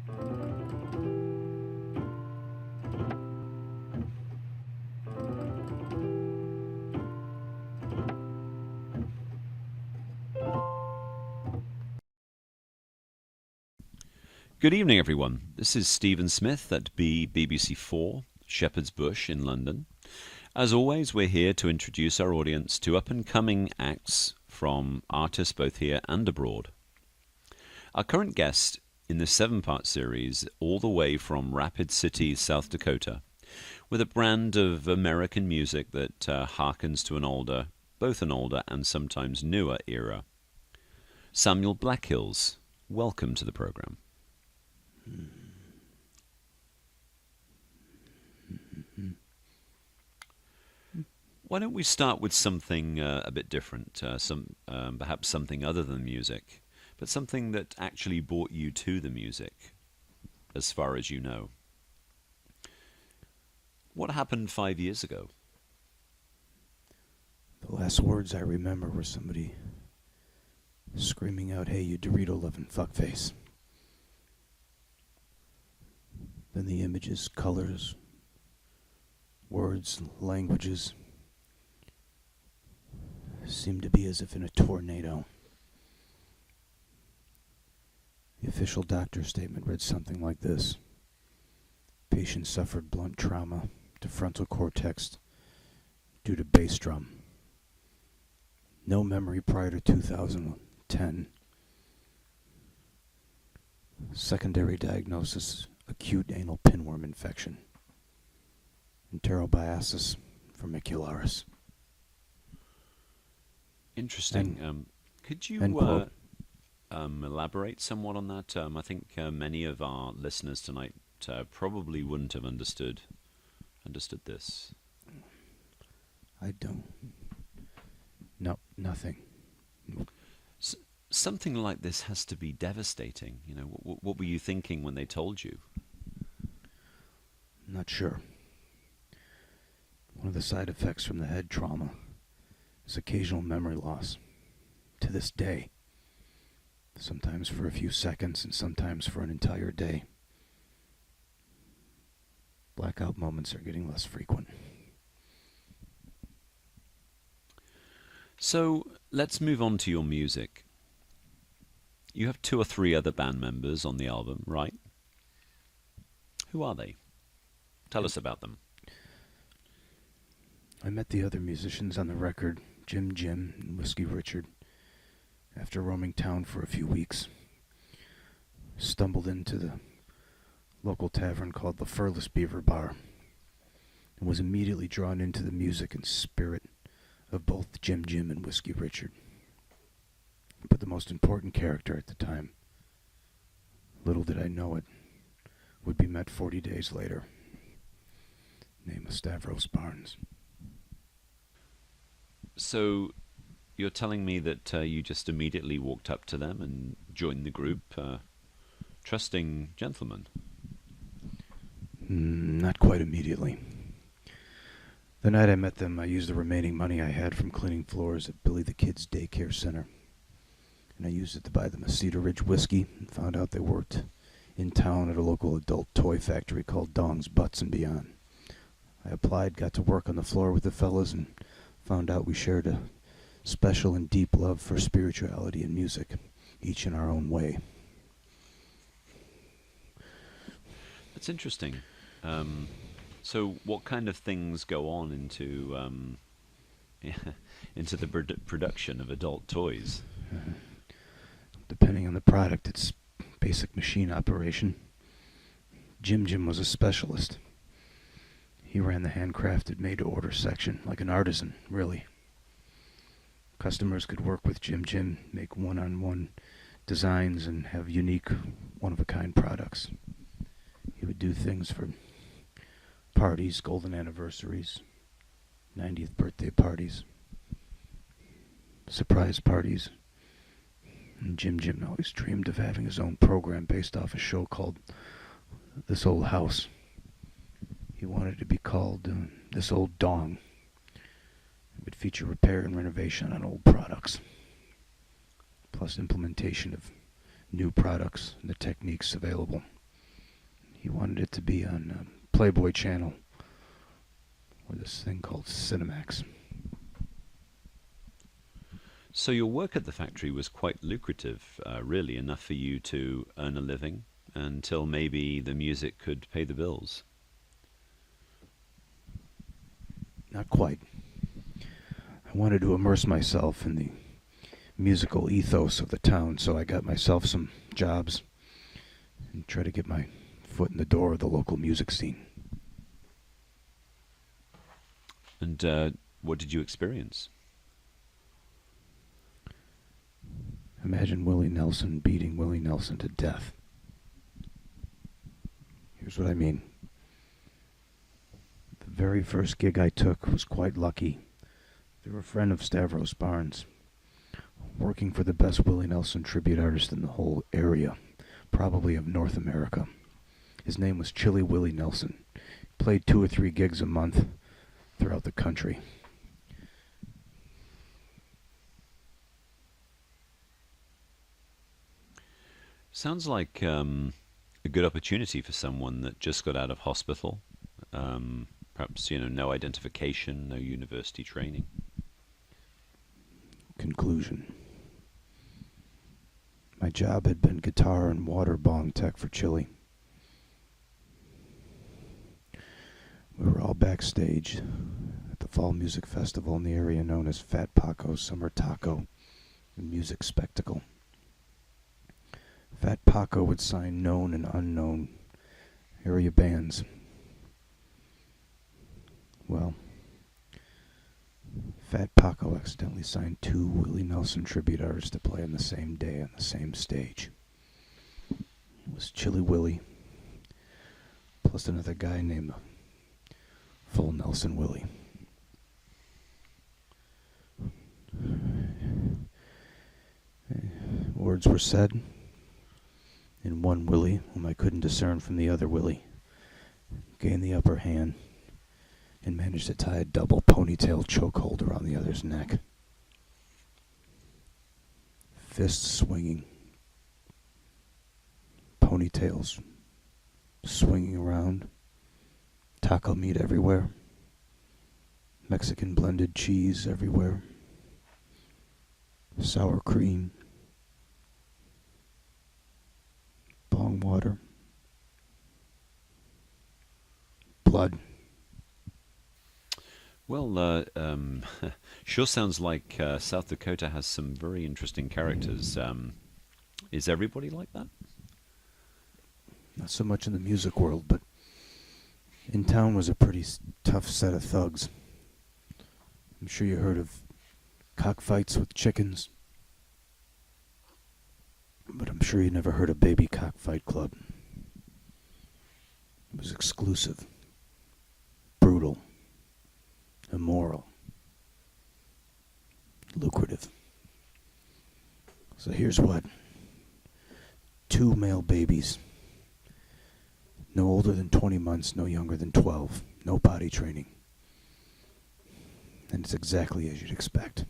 Good evening, everyone. This is Stephen Smyth at BBBC4, Shepherd's Bush in London. As always, we're here to introduce our audience to up-and-coming acts from artists both here and abroad. Our current guest in this 7-part series, all the way from Rapid City, South Dakota, with a brand of American music that harkens to both an older and sometimes newer era. Samuel Blackhills, welcome to the program. Why don't we start with something a bit different, perhaps something other than music, but something that actually brought you to the music, as far as you know. What happened 5 years ago? The last words I remember were somebody screaming out, "Hey, you Dorito-loving fuckface." Then the images, colors, words, languages seemed to be as if in a tornado. The official doctor's statement read something like this. Patient suffered blunt trauma to frontal cortex due to bass drum. No memory prior to 2010. Secondary diagnosis, acute anal pinworm infection. Enterobiasis formicularis. Interesting. Could you elaborate somewhat on that? I think many of our listeners tonight probably wouldn't have understood this. I don't. No, nothing. Something like this has to be devastating. You know, what were you thinking when they told you? Not sure. One of the side effects from the head trauma is occasional memory loss. To this day. Sometimes for a few seconds and sometimes for an entire day. Blackout moments are getting less frequent. So let's move on to your music. You have 2 or 3 other band members on the album, right? Who are they? Tell us about them. I met the other musicians on the record, JimJim Whiskey Richard, after roaming town for a few weeks. Stumbled into the local tavern called the Furless Beaver Bar and was immediately drawn into the music and spirit of both JimJim and Whiskey Richard. But the most important character at the time, little did I know it, would be met 40 days later. Name of Stavros Barnes. So you're telling me that you just immediately walked up to them and joined the group, trusting gentlemen? Not quite immediately. The night I met them, I used the remaining money I had from cleaning floors at Billy the Kid's daycare center. And I used it to buy them a Cedar Ridge whiskey and found out they worked in town at a local adult toy factory called Dong's Butts and Beyond. I applied, got to work on the floor with the fellas, and found out we shared a special and deep love for spirituality and music, each in our own way. That's interesting. So what kind of things go on into the production of adult toys? Depending on the product, it's basic machine operation. JimJim was a specialist. He ran the handcrafted made-to-order section, like an artisan, really. Customers could work with JimJim, make one-on-one designs, and have unique, one-of-a-kind products. He would do things for parties, golden anniversaries, 90th birthday parties, surprise parties. And JimJim always dreamed of having his own program based off a show called This Old House. He wanted it to be called This Old Dong. It would feature repair and renovation on old products, plus implementation of new products and the techniques available. He wanted it to be on Playboy Channel, or this thing called Cinemax. So your work at the factory was quite lucrative, really, enough for you to earn a living until maybe the music could pay the bills. Not quite. I wanted to immerse myself in the musical ethos of the town, so I got myself some jobs and tried to get my foot in the door of the local music scene. And what did you experience? Imagine Willie Nelson beating Willie Nelson to death. Here's what I mean. The very first gig I took was quite lucky. They were a friend of Stavros Barnes, working for the best Willie Nelson tribute artist in the whole area, probably of North America. His name was Chili Willie Nelson. He played 2 or 3 gigs a month throughout the country. Sounds like a good opportunity for someone that just got out of hospital. Perhaps, no identification, no university training. Conclusion. My job had been guitar and water bong tech for Chili. We were all backstage at the Fall Music Festival in the area known as Fat Paco's Summer Taco and Music Spectacle. Fat Paco would sign known and unknown area bands. Well, Fat Paco accidentally signed 2 Willie Nelson tribute artists to play on the same day on the same stage. It was Chili Willie, plus another guy named Full Nelson Willie. Words were said, and one Willie, whom I couldn't discern from the other Willie, gained the upper hand and managed to tie a double ponytail chokehold around the other's neck. Fists swinging, ponytails swinging around, taco meat everywhere, Mexican blended cheese everywhere, sour cream, bong water, blood. Well, sure sounds like South Dakota has some very interesting characters. Is everybody like that? Not so much in the music world, but in town was a pretty tough set of thugs. I'm sure you heard of cockfights with chickens, but I'm sure you never heard of Baby Cockfight Club. It was exclusive, brutal, immoral, lucrative. So here's what. 2 male babies, no older than 20 months, no younger than 12, no potty training. And it's exactly as you'd expect.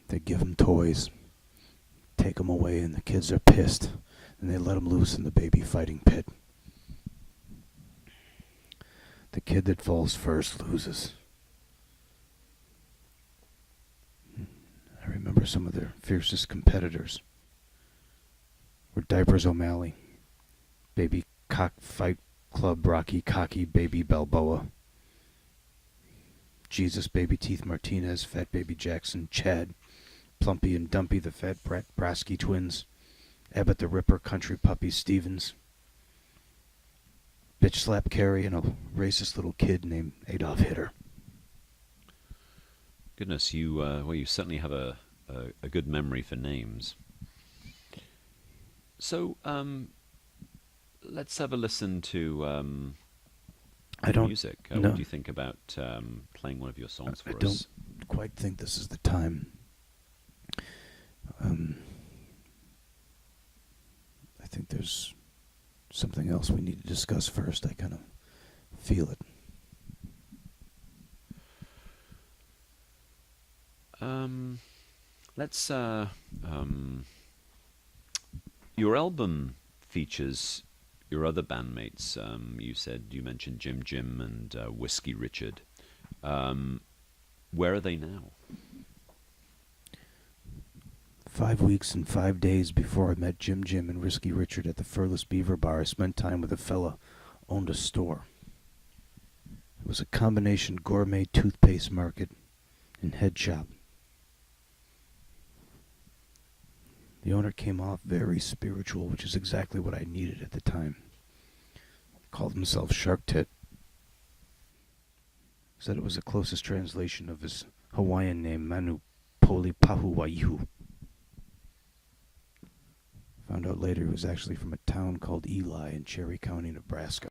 They give them toys, take them away, and the kids are pissed, and they let them loose in the baby fighting pit. The kid that falls first loses. I remember some of their fiercest competitors were Diapers O'Malley, Baby Cockfight Club Rocky Cocky Baby Balboa, Jesus Baby Teeth Martinez, Fat Baby Jackson, Chad, Plumpy and Dumpy the Fat Brat Brasky twins, Abbott the Ripper Country Puppy Stevens, Bitch Slap Carey, and a racist little kid named Adolf Hitler. Goodness, you certainly have a good memory for names. So, let's have a listen to music. No. What do you think about playing one of your songs for us? I don't quite think this is the time. I think there's something else we need to discuss first. I kind of feel it. Let's. Your album features your other bandmates. You mentioned JimJim and Whiskey Richard. Where are they now? 5 weeks and 5 days before I met JimJim and Whiskey Richard at the Furless Beaver Bar, I spent time with a fella who owned a store. It was a combination gourmet toothpaste market and head shop. The owner came off very spiritual, which is exactly what I needed at the time. Called himself Shark Tit. Said it was the closest translation of his Hawaiian name, Manu Poli Pahuwaihu. Found out later he was actually from a town called Ely in Cherry County, Nebraska.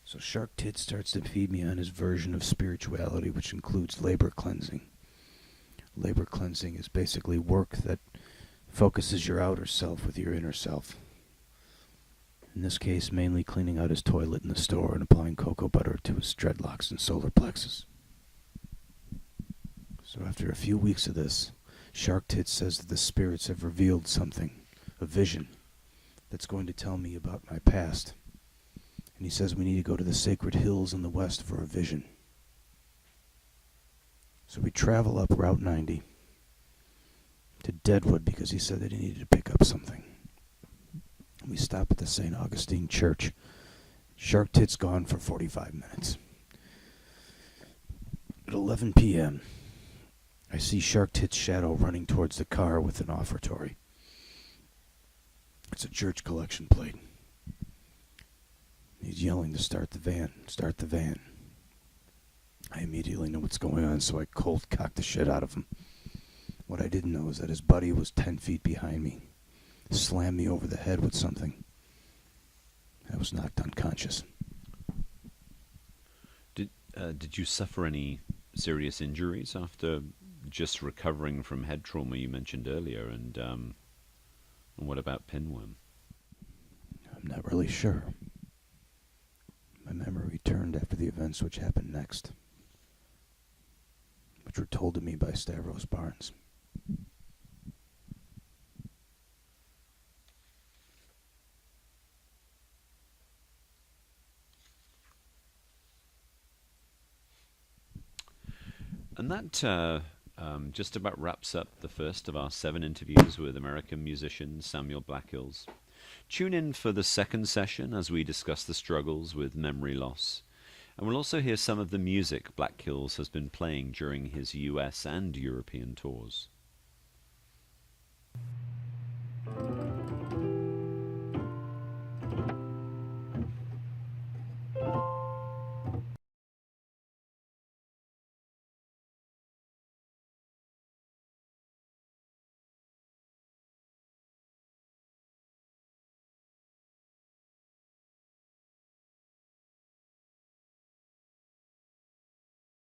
So Shark Tit starts to feed me on his version of spirituality, which includes labor cleansing. Labor cleansing is basically work that focuses your outer self with your inner self. In this case, mainly cleaning out his toilet in the store and applying cocoa butter to his dreadlocks and solar plexus. So after a few weeks of this, Shark Tit says that the spirits have revealed something, a vision, that's going to tell me about my past. And he says we need to go to the sacred hills in the west for a vision. So we travel up Route 90 to Deadwood because he said that he needed to pick up something. We stop at the St. Augustine Church. Shark Tit's gone for 45 minutes. At 11 p.m., I see Shark Tit's shadow running towards the car with an offertory. It's a church collection plate. He's yelling to start the van, start the van. I immediately know what's going on, so I cold cock the shit out of him. What I didn't know is that his buddy was 10 feet behind me, slammed me over the head with something. I was knocked unconscious. Did you suffer any serious injuries after just recovering from head trauma you mentioned earlier? And what about pinworm? I'm not really sure. My memory returned after the events which happened next, which were told to me by Stavros Barnes. And that just about wraps up the first of our 7 interviews with American musician Samuel Blackhills. Tune in for the second session as we discuss the struggles with memory loss. And we'll also hear some of the music Blackhills has been playing during his US and European tours.